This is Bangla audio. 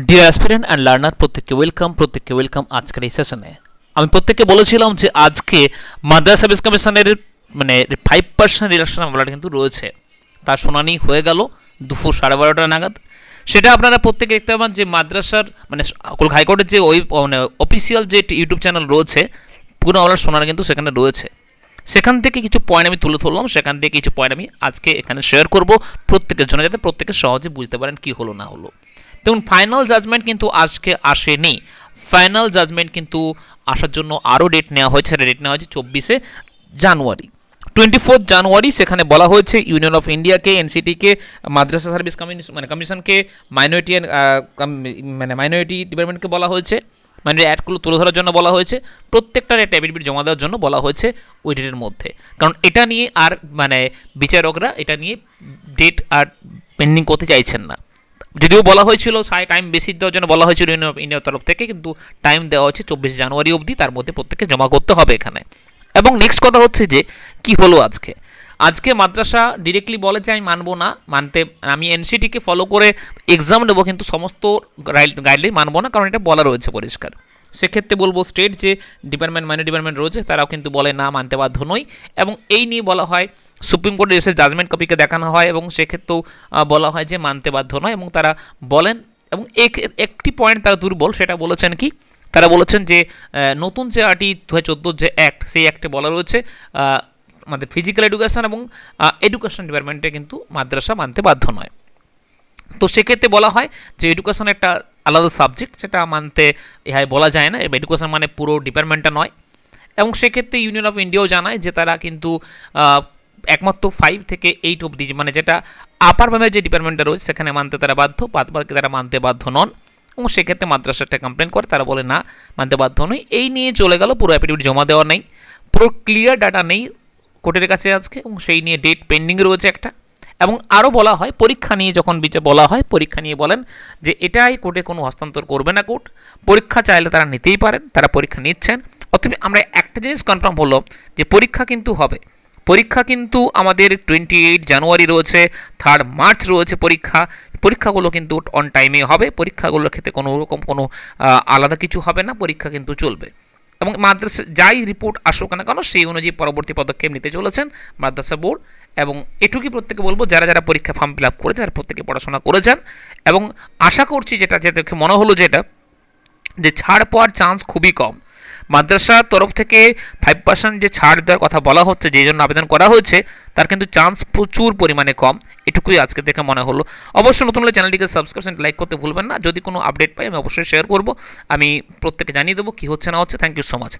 ডিয়ার অ্যাসপিরেন্ট অ্যান্ড লার্নার প্রত্যেককে ওয়েলকাম আজকের এই সেশনে। আমি প্রত্যেককে বলেছিলাম যে আজকে মাদ্রাসা সার্ভিস কমিশনের 5% রিডাকশন মামলাটা কিন্তু রয়েছে, তার শুনানি হয়ে গেল দুপুর 12:30টা নাগাদ। সেটা আপনারা প্রত্যেকে দেখতে পাবেন যে মাদ্রাসার কলকাতা হাইকোর্টের যে ওই অফিসিয়াল যে ইউটিউব চ্যানেল রয়েছে, পুরো মামলার শুনানি কিন্তু সেখানে রয়েছে। সেখান থেকে কিছু পয়েন্ট আমি তুলে ধরলাম, সেখান থেকে কিছু পয়েন্ট আমি আজকে এখানে শেয়ার করব প্রত্যেকের জন্য, যাতে প্রত্যেকে সহজে বুঝতে পারেন কী হলো না হলো। দেখুন, ফাইনাল জাজমেন্ট কিন্তু আজকে আসেনি। ফাইনাল জাজমেন্ট কিন্তু আসার জন্য আরও ডেট নেওয়া হয়েছে। ডেট নেওয়া হয়েছে 24শে জানুয়ারি, 24 জানুয়ারি। সেখানে বলা হয়েছে ইউনিয়ন অফ ইন্ডিয়াকে, এনসিটিকে, মাদ্রাসা সার্ভিস কমিশনকে, মাইনরিটি ডিপার্টমেন্টকে বলা হয়েছে, মাইনরিটি অ্যাক্টগুলো তুলে ধরার জন্য বলা হয়েছে, প্রত্যেকটার একটা এফিডেভিট জমা দেওয়ার জন্য বলা হয়েছে ওই ডেটের মধ্যে। কারণ এটা নিয়ে আর বিচারকরা এটা নিয়ে ডেট আর পেন্ডিং করতে চাইছেন না। যদিও বলা হয়েছিল টাইম বেশি দেওয়ার জন্য বলা হয়েছিল ইউনিয়ন অফ ইন্ডিয়ার তরফ থেকে, কিন্তু টাইম দেওয়া হচ্ছে 24 জানুয়ারি অবধি, তার মধ্যে প্রত্যেককে জমা করতে হবে এখানে। এবং নেক্সট কথা হচ্ছে যে কি হলো আজকে মাদ্রাসা ডিরেক্টলি বলে যে আমি মানবো না, আমি এনসিটিকে ফলো করে এক্সাম নেবো, কিন্তু সমস্ত গাইডলাইন মানবো না, কারণ এটা বলা রয়েছে পরিষ্কার। সেক্ষেত্রে বলবো স্টেট যে মাইনরিটি ডিপার্টমেন্ট রয়েছে তারাও কিন্তু বলে না, মানতে বাধ্য নই। এবং এই নিয়ে বলা হয় সুপ্রিম কোর্টের এসে জাজমেন্ট কপিকে দেখানো হয়, এবং সেক্ষেত্রেও বলা হয় যে মানতে বাধ্য নয়, এবং তারা বলেন। এবং একটি পয়েন্ট তারা দুর্বল, সেটা বলেছেন কি, তারা বলেছেন যে নতুন যে আরটি 2014 যে অ্যাক্ট, সেই অ্যাক্টে বলা রয়েছে আমাদের ফিজিক্যাল এডুকেশন এবং এডুকেশন ডিপার্টমেন্টে কিন্তু মাদ্রাসা মানতে বাধ্য নয়। তো সেক্ষেত্রে বলা হয় যে এডুকেশন একটা আলাদা সাবজেক্ট, সেটা মানতে ইহায় বলা যায় না, এডুকেশন মানে পুরো ডিপার্টমেন্টটা নয়। এবং সেক্ষেত্রে ইউনিয়ন অফ ইন্ডিয়াও জানায় যে তারা কিন্তু একমাত্র 5 থেকে 8 অবধি, মানে যেটা আপার ভাবে যে ডিপার্টমেন্টটা রয়েছে সেখানে মানতে তারা বাধ্য, বাদবাকি তারা মানতে বাধ্য নন। এবং সেক্ষেত্রে মাদ্রাসা একটা কমপ্লেন করে, তারা বলে না, মানতে বাধ্য নই। এই নিয়ে চলে গেল, পুরো অ্যাফিডেভিট জমা দেওয়া নেই, পুরো ক্লিয়ার ডাটা নেই কোর্টের কাছে আজকে, এবং সেই নিয়ে ডেট পেন্ডিং রয়েছে একটা। এবং আরও বলা হয় পরীক্ষা নিয়ে, যখন বিচার বলা হয় পরীক্ষা নিয়ে বলেন যে এটাই কোর্টে কোনো হস্তান্তর করবে না কোর্ট, পরীক্ষা চাইলে তারা নিতেই পারেন, তারা পরীক্ষা নিচ্ছেন। অথবা আমরা একটা জিনিস কনফার্ম হলো যে পরীক্ষা কিন্তু হবে, পরীক্ষা কিন্তু আমাদের 28 জানুয়ারি রয়েছে, 3 মার্চ রয়েছে পরীক্ষাগুলো কিন্তু অন টাইমে হবে, পরীক্ষাগুলোর ক্ষেত্রে কোনো রকম কোনো আলাদা কিছু হবে না, পরীক্ষা কিন্তু চলবে। এবং মাদ্রাসা যাই রিপোর্ট আসুক না কেন, সেই অনুযায়ী পরবর্তী পদক্ষেপ নিতে চলেছেন মাদ্রাসা বোর্ড। এবং এটুকুই প্রত্যেকে বলবো, যারা পরীক্ষা ফর্ম ফিল আপ করেছে তারা প্রত্যেকে পড়াশোনা করেছেন। এবং আশা করছি যেটা দেখে মনে হলো যে ছাড় পাওয়ার চান্স খুবই কম। মাদ্রাসার তরফ থেকে 5% যে ছাড় দেওয়ার কথা বলা হচ্ছে, যেই জন্য আবেদন করা হয়েছে, তার কিন্তু চান্স প্রচুর পরিমাণে কম। এটুকুই আজকে দেখে মনে হলো। অবশ্যই নতুন হলে চ্যানেলটিকে সাবস্ক্রাইব লাইক করতে ভুলবেন না। যদি কোনো আপডেট পাই আমি অবশ্যই শেয়ার করব, আমি প্রত্যেকে জানিয়ে দেবো কী হচ্ছে না হচ্ছে। Thank you so much.